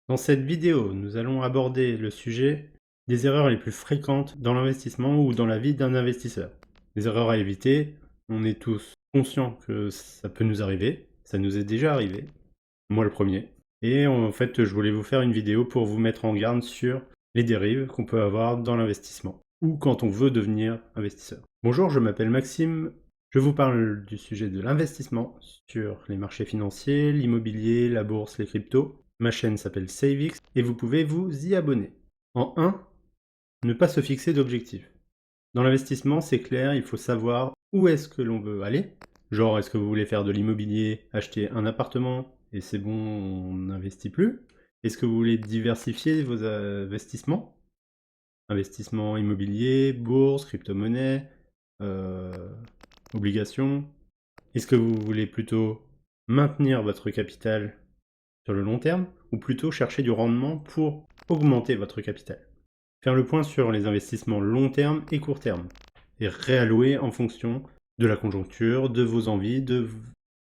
Dans cette vidéo, nous allons aborder le sujet des erreurs les plus fréquentes dans l'investissement ou dans la vie d'un investisseur. Les erreurs à éviter, on est tous conscients que ça peut nous arriver, ça nous est déjà arrivé, moi le premier. Et en fait, je voulais vous faire une vidéo pour vous mettre en garde sur les dérives qu'on peut avoir dans l'investissement ou quand on veut devenir investisseur. Bonjour, je m'appelle Maxime, je vous parle du sujet de l'investissement sur les marchés financiers, l'immobilier, la bourse, les cryptos. Ma chaîne s'appelle SaveX et vous pouvez vous y abonner. En 1, ne pas se fixer d'objectifs. Dans l'investissement, c'est clair, il faut savoir où est-ce que l'on veut aller. Genre, est-ce que vous voulez faire de l'immobilier, acheter un appartement et c'est bon, on n'investit plus? Est-ce que vous voulez diversifier vos investissements? Investissement immobilier, bourse, crypto-monnaie, euh, obligations. Est-ce que vous voulez plutôt maintenir votre capital sur le long terme ou plutôt chercher du rendement pour augmenter votre capital? Faire le point sur les investissements long terme et court terme et réallouer en fonction de la conjoncture, de vos envies, de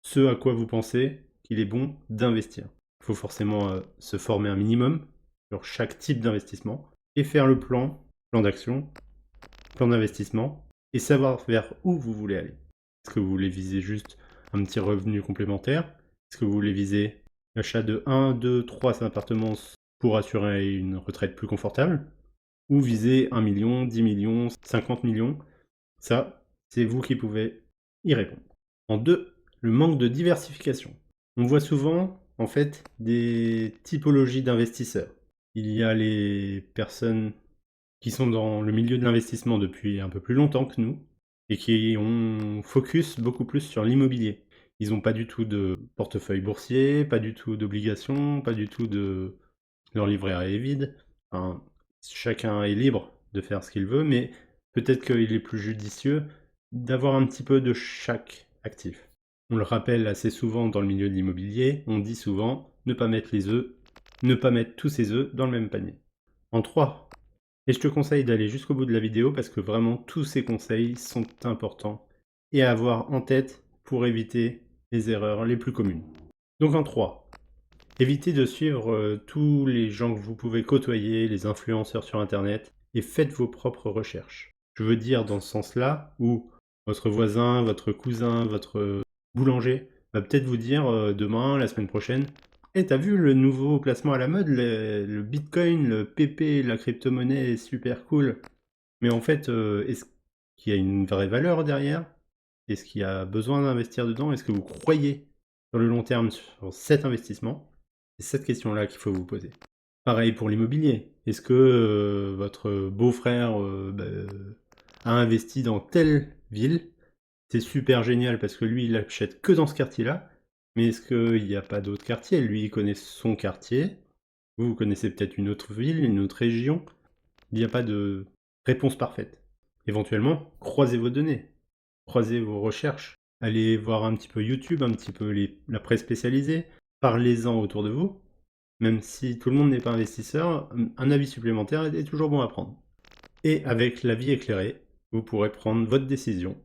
ce à quoi vous pensez qu'il est bon d'investir. Il faut forcément se former un minimum sur chaque type d'investissement et faire le plan d'action, plan d'investissement et savoir vers où vous voulez aller. Est-ce que vous voulez viser juste un petit revenu complémentaire? Est-ce que vous voulez viser l'achat de 1, 2, 3 appartements pour assurer une retraite plus confortable? Ou viser 1 million, 10 millions, 50 millions? Ça, c'est vous qui pouvez y répondre. En 2, le manque de diversification. On voit souvent, en fait, des typologies d'investisseurs. Il y a les personnes qui sont dans le milieu de l'investissement depuis un peu plus longtemps que nous et qui ont focus beaucoup plus sur l'immobilier. Ils n'ont pas du tout de portefeuille boursier, pas du tout d'obligations, pas du tout de... Leur livret A est vide. Enfin, chacun est libre de faire ce qu'il veut, mais peut-être qu'il est plus judicieux d'avoir un petit peu de chaque actif. On le rappelle assez souvent dans le milieu de l'immobilier, on dit souvent ne pas mettre tous ses œufs dans le même panier. En 3, et je te conseille d'aller jusqu'au bout de la vidéo parce que vraiment tous ces conseils sont importants et à avoir en tête pour éviter les erreurs les plus communes. Donc en 3, évitez de suivre tous les gens que vous pouvez côtoyer, les influenceurs sur internet, et faites vos propres recherches. Je veux dire dans ce sens-là où votre voisin, votre cousin, votre boulanger va peut-être vous dire demain, la semaine prochaine, «Eh, t'as vu le nouveau placement à la mode, le Bitcoin, le PP, la crypto-monnaie est super cool». Mais en fait, est-ce qu'il y a une vraie valeur derrière? Est-ce qu'il y a besoin d'investir dedans? Est-ce que vous croyez sur le long terme sur cet investissement? C'est cette question-là qu'il faut vous poser. Pareil pour l'immobilier. Est-ce que votre beau-frère a investi dans telle ville? C'est super génial parce que lui, il achète que dans ce quartier-là. Mais est-ce qu'il n'y a pas d'autres quartiers? Lui, il connaît son quartier. Vous connaissez peut-être une autre ville, une autre région. Il n'y a pas de réponse parfaite. Éventuellement, croisez vos données, croisez vos recherches, allez voir un petit peu YouTube, un petit peu la presse spécialisée, parlez-en autour de vous. Même si tout le monde n'est pas investisseur, un avis supplémentaire est toujours bon à prendre. Et avec l'avis éclairé, vous pourrez prendre votre décision.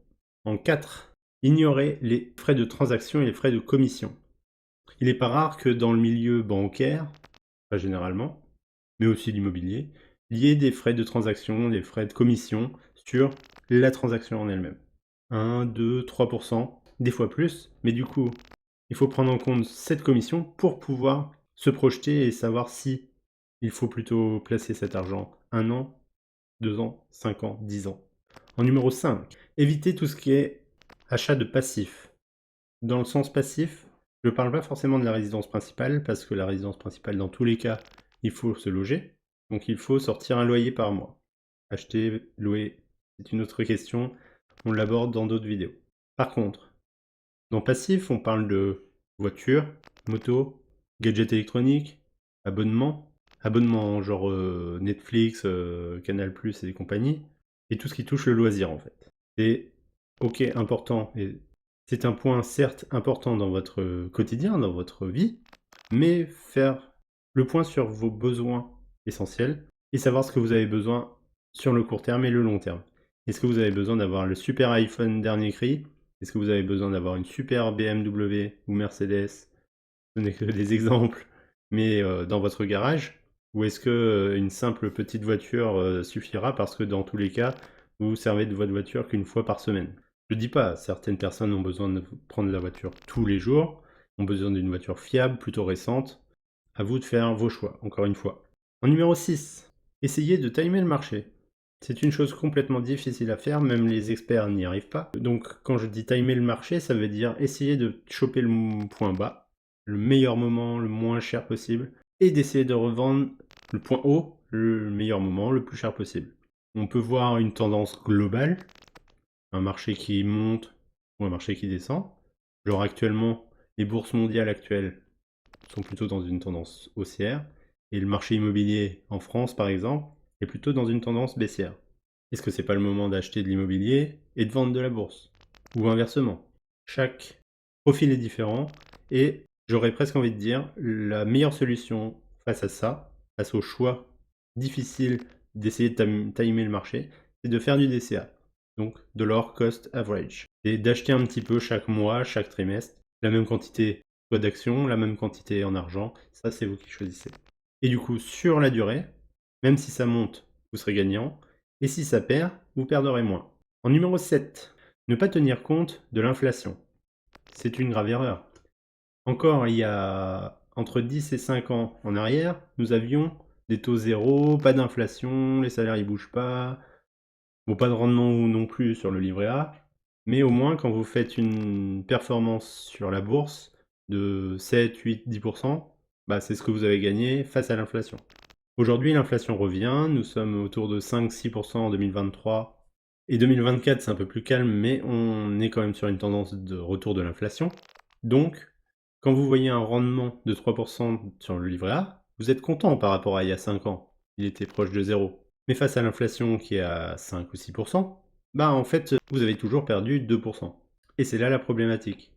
En 4, ignorez les frais de transaction et les frais de commission. Il n'est pas rare que dans le milieu bancaire, pas généralement, mais aussi l'immobilier, il y ait des frais de transaction, des frais de commission sur la transaction en elle-même. 1, 2, 3%, des fois plus, mais du coup, il faut prendre en compte cette commission pour pouvoir se projeter et savoir si il faut plutôt placer cet argent 1 an, 2 ans, 5 ans, 10 ans. En numéro 5, évitez tout ce qui est achat de passif. Dans le sens passif, je ne parle pas forcément de la résidence principale, parce que la résidence principale, dans tous les cas, il faut se loger, donc il faut sortir un loyer par mois. Acheter, louer, c'est une autre question, on l'aborde dans d'autres vidéos. Par contre, dans passif, on parle de voiture, moto, gadgets électroniques, abonnement genre Netflix, Canal+, et compagnie, et tout ce qui touche le loisir en fait. C'est ok, important, et c'est un point certes important dans votre quotidien, dans votre vie, mais faire le point sur vos besoins essentiels et savoir ce que vous avez besoin sur le court terme et le long terme. Est-ce que vous avez besoin d'avoir le super iPhone dernier cri? Est-ce que vous avez besoin d'avoir une super BMW ou Mercedes? Ce n'est que des exemples. mais dans votre garage? Ou est-ce que une simple petite voiture suffira parce que dans tous les cas, vous vous servez de votre voiture qu'une fois par semaine? Je dis pas, certaines personnes ont besoin de prendre la voiture tous les jours, ont besoin d'une voiture fiable, plutôt récente. À vous de faire vos choix, encore une fois. En numéro 6, essayez de timer le marché. C'est une chose complètement difficile à faire, même les experts n'y arrivent pas. Donc quand je dis timer le marché, ça veut dire essayer de choper le point bas, le meilleur moment, le moins cher possible, et d'essayer de revendre le point haut, le meilleur moment, le plus cher possible. On peut voir une tendance globale, un marché qui monte ou un marché qui descend. Genre actuellement, les bourses mondiales actuelles sont plutôt dans une tendance haussière, et le marché immobilier en France, par exemple, est plutôt dans une tendance baissière. Est-ce que c'est pas le moment d'acheter de l'immobilier et de vendre de la bourse? Ou inversement? Chaque profil est différent, et j'aurais presque envie de dire, la meilleure solution face à ça, face au choix difficile d'essayer de timer le marché, c'est de faire du DCA, donc Dollar Cost Average. Et d'acheter un petit peu chaque mois, chaque trimestre, la même quantité soit d'actions, la même quantité en argent, ça c'est vous qui choisissez. Et du coup, sur la durée, même si ça monte, vous serez gagnant, et si ça perd, vous perdrez moins. En numéro 7, ne pas tenir compte de l'inflation. C'est une grave erreur. Encore il y a entre 10 et 5 ans en arrière, nous avions des taux zéro, pas d'inflation, les salaires ils bougent pas, bon pas de rendement non plus sur le livret A, mais au moins quand vous faites une performance sur la bourse de 7, 8, 10%, bah c'est ce que vous avez gagné face à l'inflation. Aujourd'hui l'inflation revient, nous sommes autour de 5-6% en 2023, et 2024 c'est un peu plus calme, mais on est quand même sur une tendance de retour de l'inflation. Donc, quand vous voyez un rendement de 3% sur le livret A, vous êtes content par rapport à il y a 5 ans. Il était proche de zéro. Mais face à l'inflation qui est à 5 ou 6%, bah en fait, vous avez toujours perdu 2%. Et c'est là la problématique.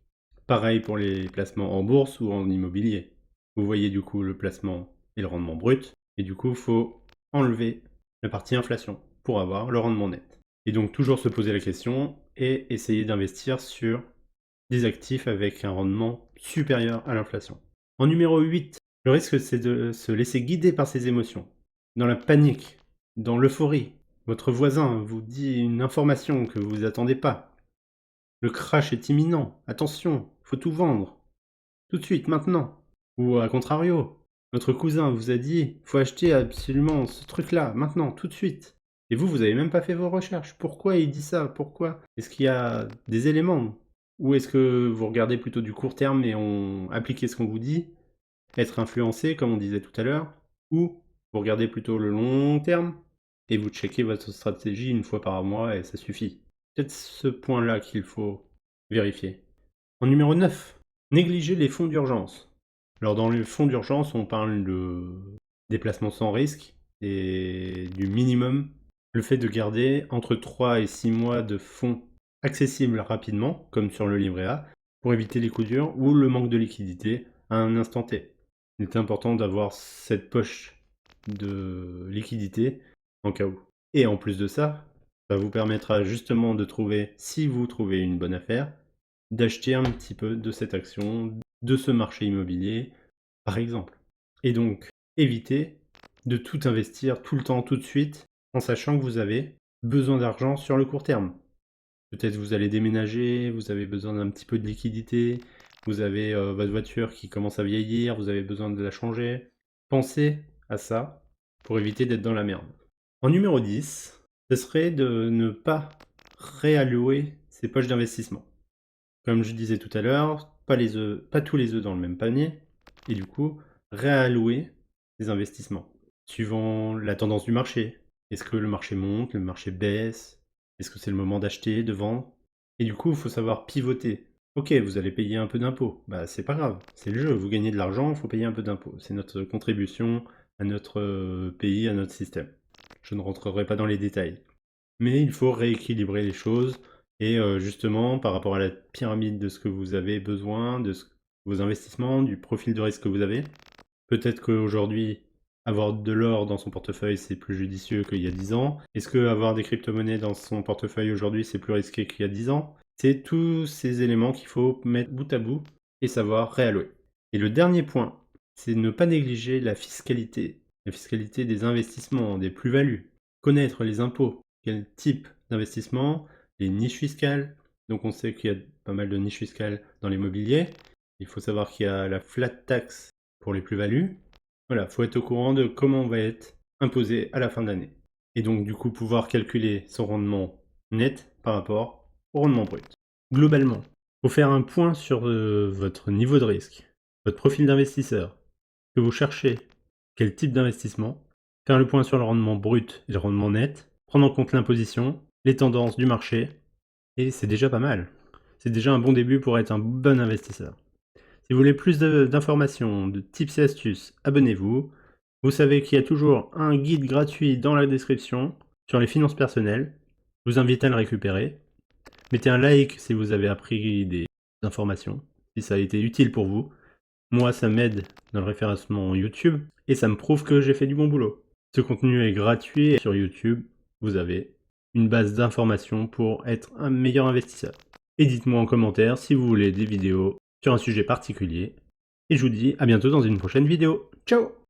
Pareil pour les placements en bourse ou en immobilier. Vous voyez du coup le placement et le rendement brut, et du coup, il faut enlever la partie inflation pour avoir le rendement net. Et donc toujours se poser la question et essayer d'investir sur des actifs avec un rendement supérieur à l'inflation. En numéro 8, le risque c'est de se laisser guider par ses émotions. Dans la panique, dans l'euphorie, votre voisin vous dit une information que vous attendez pas. Le crash est imminent, attention, faut tout vendre. Tout de suite, maintenant. Ou à contrario, votre cousin vous a dit faut acheter absolument ce truc-là, maintenant, tout de suite. Et vous, vous avez même pas fait vos recherches. Pourquoi il dit ça? Pourquoi? Est-ce qu'il y a des éléments? Ou est-ce que vous regardez plutôt du court terme et on appliquez ce qu'on vous dit, être influencé, comme on disait tout à l'heure? Ou vous regardez plutôt le long terme et vous checkez votre stratégie une fois par mois et ça suffit. Peut-être ce point-là qu'il faut vérifier. En numéro 9, négliger les fonds d'urgence. Alors dans les fonds d'urgence, on parle de déplacement sans risque et du minimum. Le fait de garder entre 3 et 6 mois de fonds accessibles rapidement, comme sur le livret A, pour éviter les coups durs ou le manque de liquidité à un instant T. Il est important d'avoir cette poche de liquidité en cas où. Et en plus de ça, ça vous permettra justement de trouver, si vous trouvez une bonne affaire, d'acheter un petit peu de cette action, de ce marché immobilier, par exemple. Et donc, évitez de tout investir tout le temps, tout de suite, en sachant que vous avez besoin d'argent sur le court terme. Peut-être vous allez déménager, vous avez besoin d'un petit peu de liquidité, vous avez votre voiture qui commence à vieillir, vous avez besoin de la changer. Pensez à ça pour éviter d'être dans la merde. En numéro 10, ce serait de ne pas réallouer ses poches d'investissement. Comme je disais tout à l'heure, pas tous les œufs dans le même panier, et du coup, réallouer ses investissements, suivant la tendance du marché. Est-ce que le marché monte, le marché baisse? Est-ce que c'est le moment d'acheter, de vendre? Et du coup, il faut savoir pivoter. Ok, vous allez payer un peu d'impôts. Bah, c'est pas grave, c'est le jeu. Vous gagnez de l'argent, il faut payer un peu d'impôts. C'est notre contribution à notre pays, à notre système. Je ne rentrerai pas dans les détails. Mais il faut rééquilibrer les choses et justement par rapport à la pyramide de ce que vous avez besoin, vos investissements, du profil de risque que vous avez. Peut-être qu'aujourd'hui, avoir de l'or dans son portefeuille, c'est plus judicieux qu'il y a 10 ans. Est-ce que avoir des crypto-monnaies dans son portefeuille aujourd'hui, c'est plus risqué qu'il y a 10 ans? C'est tous ces éléments qu'il faut mettre bout à bout et savoir réallouer. Et le dernier point c'est ne pas négliger la fiscalité des investissements, des plus-values, connaître les impôts, quel type d'investissement, les niches fiscales. Donc on sait qu'il y a pas mal de niches fiscales dans l'immobilier. Il faut savoir qu'il y a la flat tax pour les plus-values. Voilà, faut être au courant de comment on va être imposé à la fin de l'année. Et donc du coup pouvoir calculer son rendement net par rapport au rendement brut. Globalement, faut faire un point sur votre niveau de risque, votre profil d'investisseur, que vous cherchez, quel type d'investissement, faire le point sur le rendement brut et le rendement net, prendre en compte l'imposition, les tendances du marché, et c'est déjà pas mal. C'est déjà un bon début pour être un bon investisseur. Si vous voulez plus d'informations, de tips et astuces, abonnez-vous. Vous savez qu'il y a toujours un guide gratuit dans la description sur les finances personnelles. Je vous invite à le récupérer. Mettez un like si vous avez appris des informations, si ça a été utile pour vous. Moi, ça m'aide dans le référencement YouTube et ça me prouve que j'ai fait du bon boulot. Ce contenu est gratuit et sur YouTube, vous avez une base d'informations pour être un meilleur investisseur. Et dites-moi en commentaire si vous voulez des vidéos sur un sujet particulier. Et je vous dis à bientôt dans une prochaine vidéo. Ciao!